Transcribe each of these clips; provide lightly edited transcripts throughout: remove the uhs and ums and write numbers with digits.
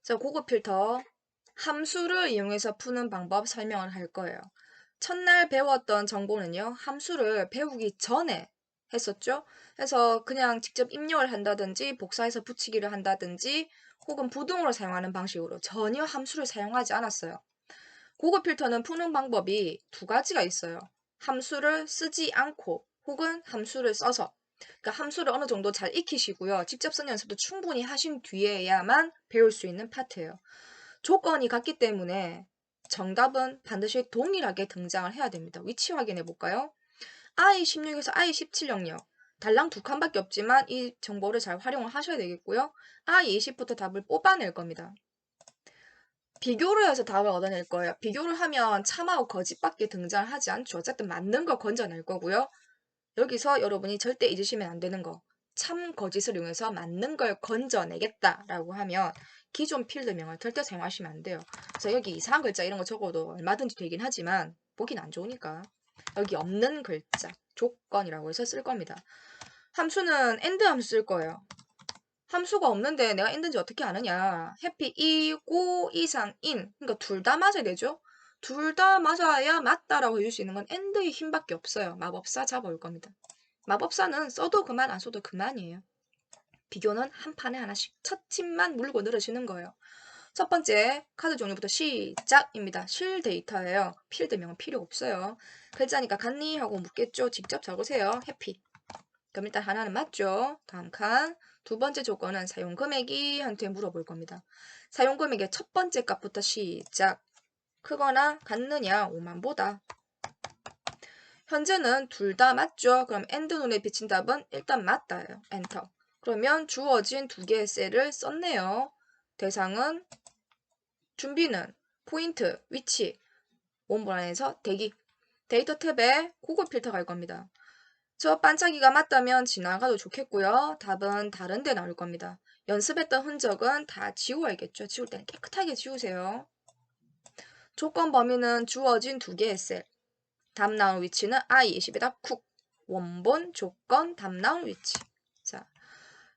자, 고급 필터 함수를 이용해서 푸는 방법 설명을 할 거예요. 첫날 배웠던 정보는요, 함수를 배우기 전에 했었죠. 그래서 그냥 직접 입력을 한다든지 복사해서 붙이기를 한다든지 혹은 부등호를 사용하는 방식으로 전혀 함수를 사용하지 않았어요. 고급 필터는 푸는 방법이 두 가지가 있어요. 함수를 쓰지 않고 혹은 함수를 써서. 그러니까 함수를 어느 정도 잘 익히시고요. 직접 쓰는 연습도 충분히 하신 뒤에야만 배울 수 있는 파트예요. 조건이 같기 때문에 정답은 반드시 동일하게 등장을 해야 됩니다. 위치 확인해 볼까요? I16에서 I17 영역. 달랑 두 칸밖에 없지만 이 정보를 잘 활용을 하셔야 되겠고요. I20부터 답을 뽑아낼 겁니다. 비교를 해서 답을 얻어낼 거예요. 비교를 하면 참하고 거짓밖에 등장하지 않죠. 어쨌든 맞는 걸 건져낼 거고요. 여기서 여러분이 절대 잊으시면 안 되는 거. 참 거짓을 이용해서 맞는 걸 건져내겠다라고 하면 기존 필드명을 절대 사용하시면 안 돼요. 그래서 여기 이상한 글자 이런 거 적어도 얼마든지 되긴 하지만 보긴 안 좋으니까 여기 없는 글자 조건이라고 해서 쓸 겁니다. 함수는 AND 함수 쓸 거예요. 함수가 없는데 내가 AND인지 어떻게 아느냐. 해피 이고 이상인. 그러니까 둘 다 맞아야 되죠. 둘 다 맞아야 맞다라고 해줄 수 있는 건 AND의 힘밖에 없어요. 마법사 잡아올 겁니다. 마법사는 써도 그만 안 써도 그만이에요. 비교는 한 판에 하나씩 첫 침만 물고 늘으시는 거예요. 첫 번째 카드 종류부터 시작입니다. 실 데이터예요. 필드명은 필요 없어요. 글자니까 같니? 하고 묻겠죠. 직접 적으세요. 해피. 그럼 일단 하나는 맞죠. 다음 칸. 두 번째 조건은 사용 금액이 한테 물어볼 겁니다. 사용 금액의 첫 번째 값부터 시작. 크거나 같느냐 5만보다. 현재는 둘 다 맞죠. 그럼 AND 눈에 비친 답은 일단 맞다예요. 엔터. 그러면 주어진 두 개의 셀을 썼네요. 대상은 준비는 포인트, 위치, 원본 안에서 대기. 데이터 탭에 고급 필터 갈 겁니다. 저 반짝이가 맞다면 지나가도 좋겠고요. 답은 다른 데 나올 겁니다. 연습했던 흔적은 다 지워야겠죠. 지울 때는 깨끗하게 지우세요. 조건 범위는 주어진 두 개의 셀. 답 나온 위치는 I20에다 쿡. 원본, 조건, 답 나온 위치. 자,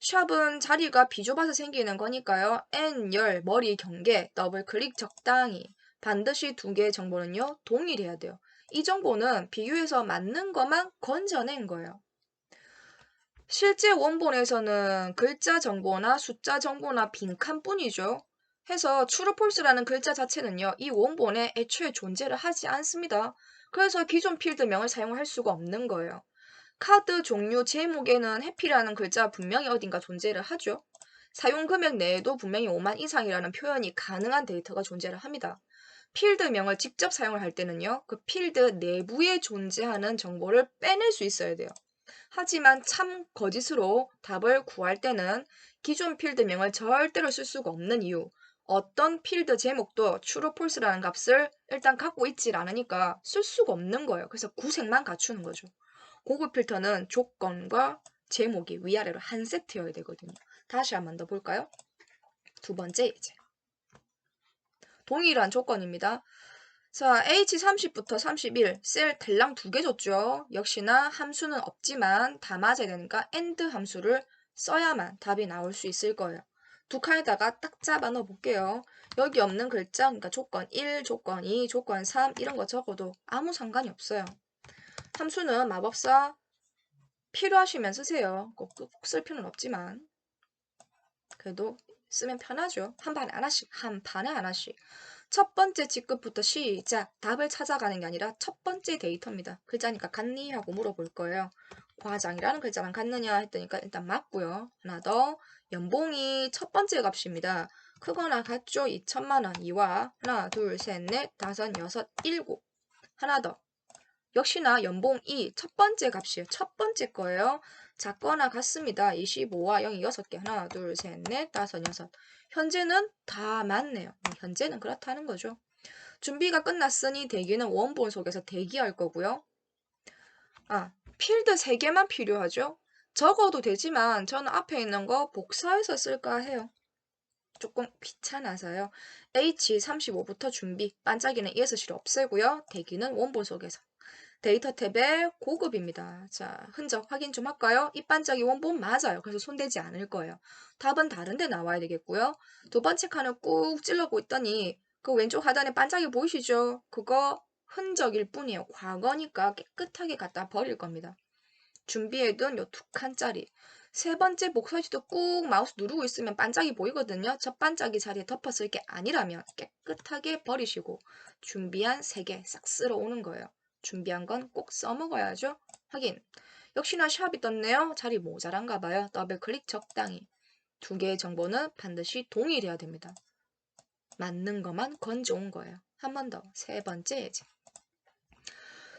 샵은 자리가 비좁아서 생기는 거니까요. N, 열, 머리, 경계, 더블 클릭 적당히. 반드시 두 개의 정보는요. 동일해야 돼요. 이 정보는 비교해서 맞는 것만 건져낸 거예요. 실제 원본에서는 글자 정보나 숫자 정보나 빈칸뿐이죠. 해서 trueFalse라는 글자 자체는요. 이 원본에 애초에 존재를 하지 않습니다. 그래서 기존 필드명을 사용할 수가 없는 거예요. 카드 종류 제목에는 해피라는 글자 분명히 어딘가 존재를 하죠. 사용 금액 내에도 분명히 5만 이상이라는 표현이 가능한 데이터가 존재를 합니다. 필드명을 직접 사용을 할 때는요. 그 필드 내부에 존재하는 정보를 빼낼 수 있어야 돼요. 하지만 참 거짓으로 답을 구할 때는 기존 필드명을 절대로 쓸 수가 없는 이유. 어떤 필드 제목도 true, false라는 값을 일단 갖고 있질 않으니까 쓸 수가 없는 거예요. 그래서 구색만 갖추는 거죠. 고급 필터는 조건과 제목이 위아래로 한 세트여야 되거든요. 다시 한 번 더 볼까요? 두 번째 이제 동일한 조건입니다. 자, H30부터 31, 셀 달랑 두 개 줬죠. 역시나 함수는 없지만 다 맞아야 되니까 AND 함수를 써야만 답이 나올 수 있을 거예요. 두 칸에다가 딱 잡아 넣어 볼게요. 여기 없는 글자, 그러니까 조건 1, 조건 2, 조건 3 이런 거 적어도 아무 상관이 없어요. 함수는 마법사 필요하시면 쓰세요. 꼭 쓸 필요는 없지만 그래도 쓰면 편하죠. 한 판에 하나씩, 한 판에 하나씩. 첫 번째 직급부터 시작. 답을 찾아가는 게 아니라 첫 번째 데이터입니다. 글자니까 같니? 하고 물어볼 거예요. 과장이라는 글자랑 같느냐 했더니까 일단 맞고요. 하나 더. 연봉이 첫 번째 값입니다. 크거나 같죠? 2천만 원. 이와 하나, 둘, 셋, 넷, 다섯, 여섯, 일곱. 하나 더. 역시나 연봉 2 첫 번째 값이에요. 첫 번째 거예요. 작거나 같습니다. 25와 0이 6개. 하나, 둘, 셋, 넷, 다섯, 여섯. 현재는 다 맞네요. 현재는 그렇다는 거죠. 준비가 끝났으니 대기는 원본 속에서 대기할 거고요. 필드 3개만 필요하죠. 적어도 되지만 저는 앞에 있는 거 복사해서 쓸까 해요. 조금 귀찮아서요. H35부터 준비, 반짝이는 ESC를 없애고요. 대기는 원본 속에서. 데이터 탭의 고급입니다. 자, 흔적 확인 좀 할까요? 이 반짝이 원본 맞아요. 그래서 손대지 않을 거예요. 답은 다른 데 나와야 되겠고요. 두 번째 칸을 꾹 찔러고 있더니 그 왼쪽 하단에 반짝이 보이시죠? 그거 흔적일 뿐이에요. 과거니까 깨끗하게 갖다 버릴 겁니다. 준비해둔 요 두 칸짜리. 세 번째 복사지도 꾹 마우스 누르고 있으면 반짝이 보이거든요. 저 반짝이 자리에 덮었을 게 아니라면 깨끗하게 버리시고 준비한 세 개 싹 쓸어 오는 거예요. 준비한 건 꼭 써먹어야죠. 확인. 역시나 샵이 떴네요. 자리 모자란가 봐요. 더블 클릭 적당히. 두 개의 정보는 반드시 동일해야 됩니다. 맞는 것만 건져온 거예요. 한 번 더. 세 번째 예제.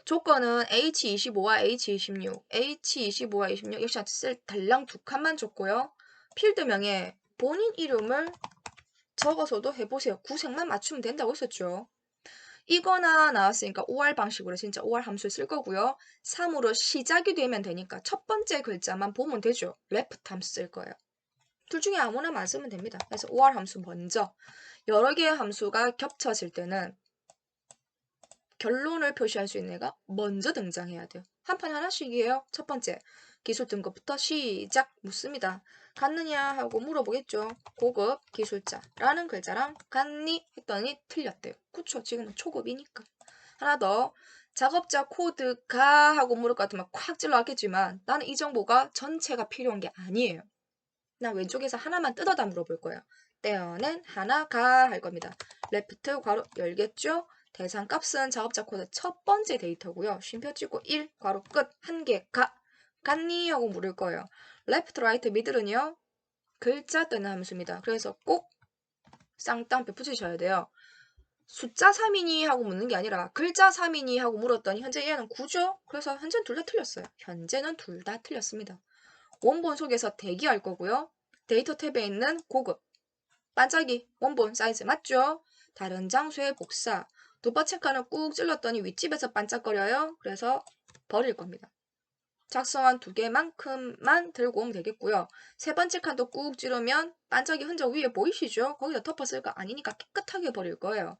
조건은 H25와 H26, H25와 26 역시 셀 달랑 두 칸만 줬고요. 필드명에 본인 이름을 적어서도 해보세요. 구색만 맞추면 된다고 했었죠. 이거나 나왔으니까 OR 방식으로 진짜 OR 함수 쓸 거고요. 3으로 시작이 되면 되니까 첫 번째 글자만 보면 되죠. left 함수 쓸 거예요. 둘 중에 아무나만 쓰면 됩니다. 그래서 OR 함수 먼저 여러 개의 함수가 겹쳐질 때는 결론을 표시할 수 있는 애가 먼저 등장해야 돼요. 한 판 하나씩이에요. 첫 번째, 기술 등급부터 시작 묻습니다. 갔느냐 하고 물어보겠죠. 고급 기술자라는 글자랑 갔니 했더니 틀렸대요. 그쵸? 지금은 초급이니까. 하나 더, 작업자 코드 가 하고 물을 것 같으면 콱 찔러왔겠지만 나는 이 정보가 전체가 필요한 게 아니에요. 나 왼쪽에서 하나만 뜯어다 물어볼 거예요. 떼어낸 하나 가 할 겁니다. 레프트 괄호 열겠죠? 대상 값은 작업자 코드 첫 번째 데이터고요. 쉼표 찍고 1 괄호 끝 한 개 가 갔니 하고 물을 거예요. 레프트 라이트 미들은요. 글자 뜨는 함수입니다. 그래서 꼭 쌍땅배 붙이셔야 돼요. 숫자 3이니 하고 묻는 게 아니라 글자 3이니 하고 물었더니 현재 얘는 9죠? 그래서 현재는 둘 다 틀렸어요. 현재는 둘 다 틀렸습니다. 원본 속에서 대기할 거고요. 데이터 탭에 있는 고급, 반짝이, 원본 사이즈 맞죠? 다른 장소의 복사, 두 번째 칸을 꾹 찔렀더니 윗집에서 반짝거려요. 그래서 버릴 겁니다. 작성한 두 개만큼만 들고 오면 되겠고요. 세 번째 칸도 꾹 찌르면 반짝이 흔적 위에 보이시죠? 거기다 덮었을 거 아니니까 깨끗하게 버릴 거예요.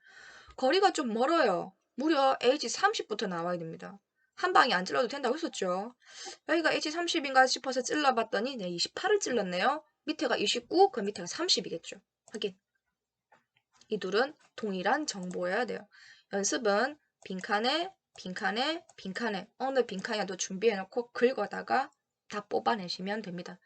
거리가 좀 멀어요. 무려 H30부터 나와야 됩니다. 한 방에 안 찔러도 된다고 했었죠. 여기가 H30인가 싶어서 찔러봤더니 네, 28을 찔렀네요. 밑에가 29, 그 밑에가 30이겠죠. 확인. 이 둘은 동일한 정보여야 돼요. 연습은 빈칸에 빈칸에 빈칸에 어느 빈칸이라도 준비해놓고 긁어다가 다 뽑아내시면 됩니다.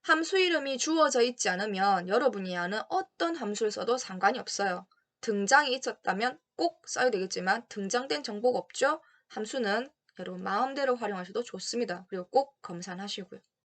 함수 이름이 주어져 있지 않으면 여러분이 아는 어떤 함수를 써도 상관이 없어요. 등장이 있었다면 꼭 써야 되겠지만 등장된 정보가 없죠? 함수는 여러분 마음대로 활용하셔도 좋습니다. 그리고 꼭 검산하시고요.